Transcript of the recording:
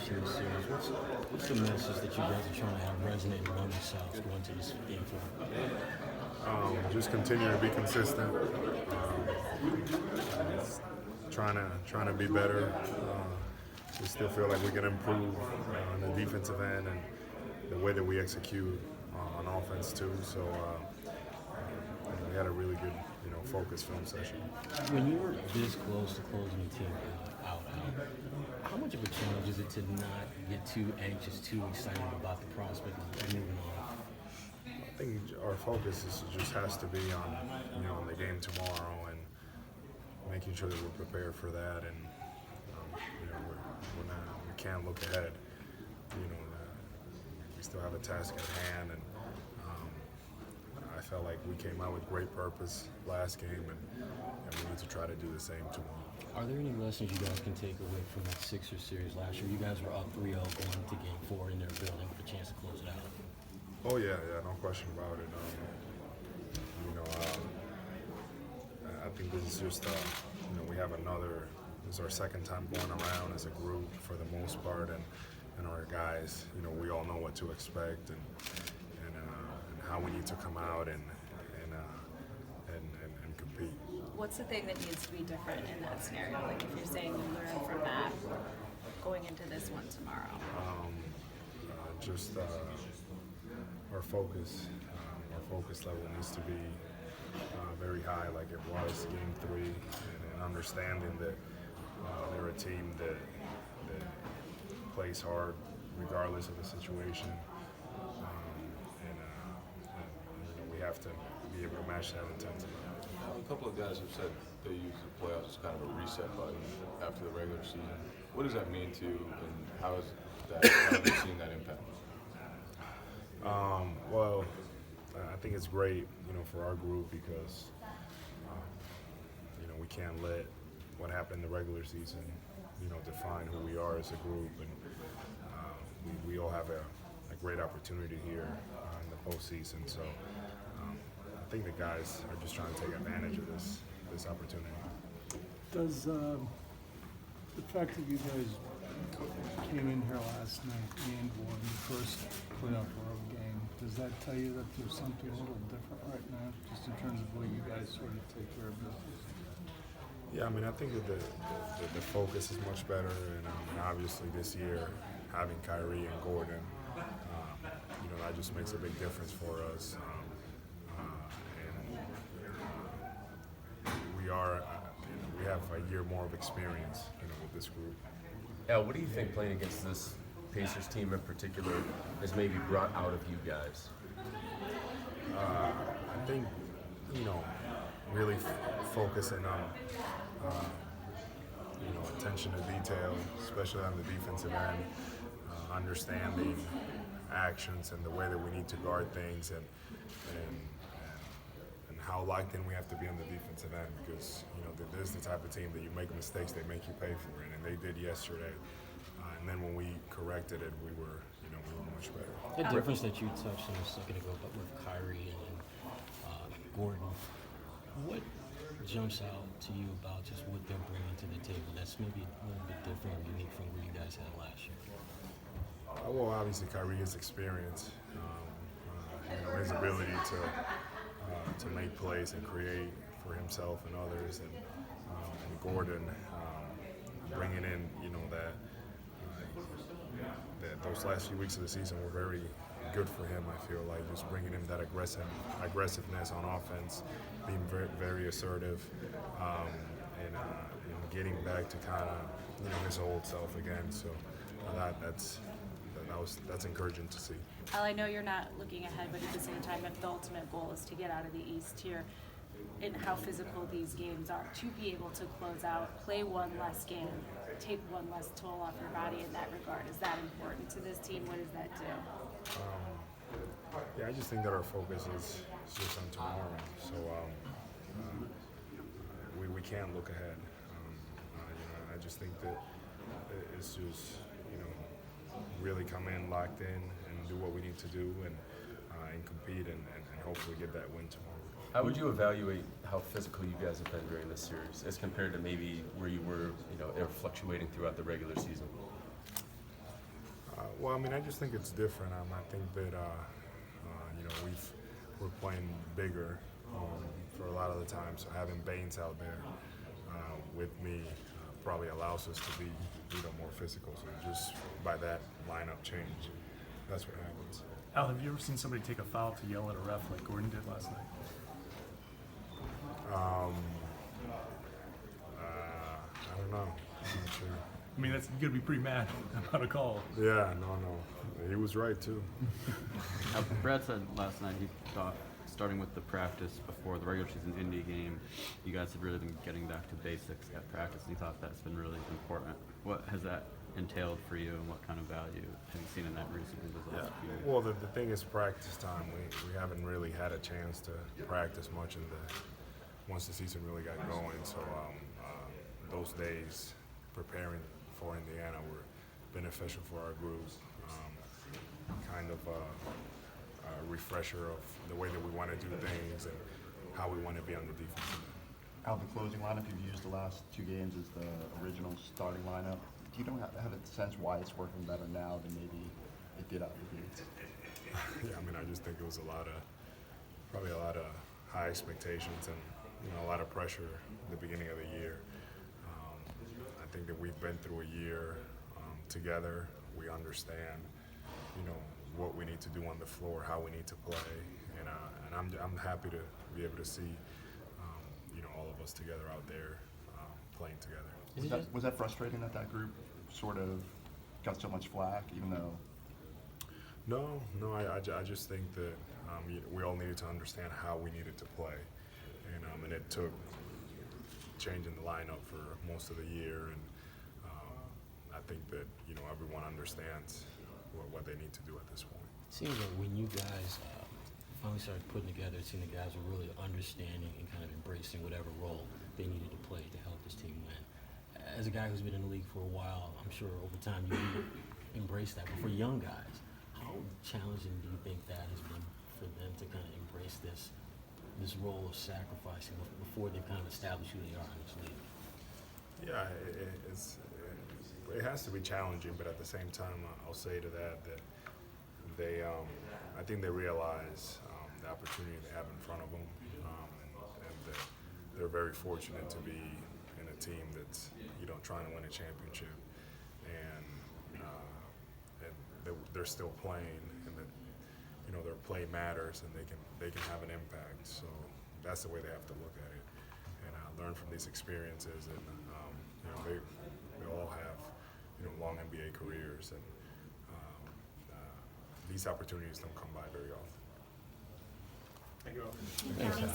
finish in this series. What's the message that you guys are trying to have resonate among yourselves going to this game four? Just continue to be consistent. Trying to be better. We still feel like we can improve on the defensive end and the way that we execute on offense too. So we had a really good, focus film session. When you were this close to closing the team out, how much of a challenge is it to not get too anxious, too excited about the prospect of moving on? I think our focus just has to be on, on the game tomorrow and making sure that we're prepared for that, and we can't look ahead. We still have a task at hand, and I felt like we came out with great purpose last game, and we need to try to do the same tomorrow. Are there any lessons you guys can take away from that Sixers series last year? You guys were up 3-0 going into Game 4 in their building with a chance to close it out. Oh yeah, no question about it. I think this is just, we have this is our second time going around as a group for the most part, and our guys, we all know what to expect and how we need to come out and compete. What's the thing that needs to be different in that scenario? Like if you're saying you learn from that going into this one tomorrow? Just our focus. Our focus level needs to be very high, like it was Game 3, and understanding that they're a team that plays hard regardless of the situation, and we have to be able to match that intensity. A couple of guys have said they use the playoffs as kind of a reset button after the regular season. What does that mean to you, and how have you seen that impact? Well, I think it's great, for our group because, we can't let what happened in the regular season, define who we are as a group, and we all have a great opportunity here in the postseason. So I think the guys are just trying to take advantage of this opportunity. Does the fact that you guys came in here last night and won the first playoff road game, does that tell you that there's something a little different right now, just in terms of the way you guys sort of take care of business? Yeah, I think that the focus is much better, and obviously this year having Kyrie and Gordon, that just makes a big difference for us. We have a year more of experience, with this group. Al, what do you think playing against this Pacers team in particular has maybe brought out of you guys? I think, really focusing on, attention to detail, especially on the defensive end, understanding actions and the way that we need to guard things, and how locked in we have to be on the defensive end, because this is the type of team that you make mistakes, they make you pay for it, and they did yesterday. And then when we corrected it, we were much better. The difference that you touched on a second ago, but with Kyrie and Gordon, what jumps out to you about just what they're bringing to the table that's maybe a little bit different or unique from what you guys had last year? Well, obviously Kyrie has experience, his ability to make plays and create for himself and others, and Gordon bringing in, that those last few weeks of the season were very good for him. I feel like just bringing him that aggressiveness on offense, being very, very assertive, and getting back to kind of his old self again. So that's encouraging to see. Al, I know you're not looking ahead, but at the same time, if the ultimate goal is to get out of the East here, and how physical these games are, to be able to close out, play one less game, take one less toll off your body in that regard, is that important to this team? What does that do? Yeah, I just think that our focus is just on tomorrow. So we can't look ahead. I just think that it's just, really come in locked in and do what we need to do, and compete and hopefully get that win tomorrow. How would you evaluate how physical you guys have been during this series as compared to maybe where you were, fluctuating throughout the regular season? Well, I mean, I just think it's different. I think that you know we're playing bigger for a lot of the time, so having Baines out there with me probably allows us to be more physical. So just by that lineup change, that's what happens. Al, have you ever seen somebody take a foul to yell at a ref like Gordon did last night? I don't know. I'm not sure. I mean, that's you gotta be pretty mad about a call. Yeah, no. He was right too. Brad said last night he thought starting with the practice before the regular season Indy game, you guys have really been getting back to basics at practice, and he thought that's been really important. What has that entailed for you, and what kind of value have you seen in that recently? Well, the thing is practice time. We haven't really had a chance to practice much once the season really got going. So those days preparing for Indiana were beneficial for our group. Kind of a refresher of the way that we want to do things and how we want to be on the defensive end. Al, the closing lineup you've used the last 2 games is the original starting lineup. Do you have a sense why it's working better now than maybe it did out of the gates? Yeah, I mean, I just think it was probably a lot of high expectations and a lot of pressure at the beginning of the year. I think that we've been through a year together. We understand, what we need to do on the floor, how we need to play, and I'm happy to be able to see, all of us together out there playing together. Was that frustrating that group sort of got so much flack, even though? No, I just think that we all needed to understand how we needed to play, and it took changing the lineup for most of the year, and I think that everyone understands what they need to do at this point. It seems like when you guys finally started putting together, it seemed the guys were really understanding and kind of embracing whatever role they needed to play to help this team win. As a guy who's been in the league for a while, I'm sure over time you embrace that. But for young guys, how challenging do you think that has been for them to kind of embrace this role of sacrificing before they've kind of established who they are in this league? Yeah, it has to be challenging, but at the same time, I'll say to that they, I think they realize the opportunity they have in front of them, and that they're very fortunate to be in a team that's trying to win a championship, and they're still playing, and that their play matters, and they can have an impact. So that's the way they have to look at it, and learn from these experiences, and they all have long NBA careers, and these opportunities don't come by very often. Thank you all. Thanks, Al.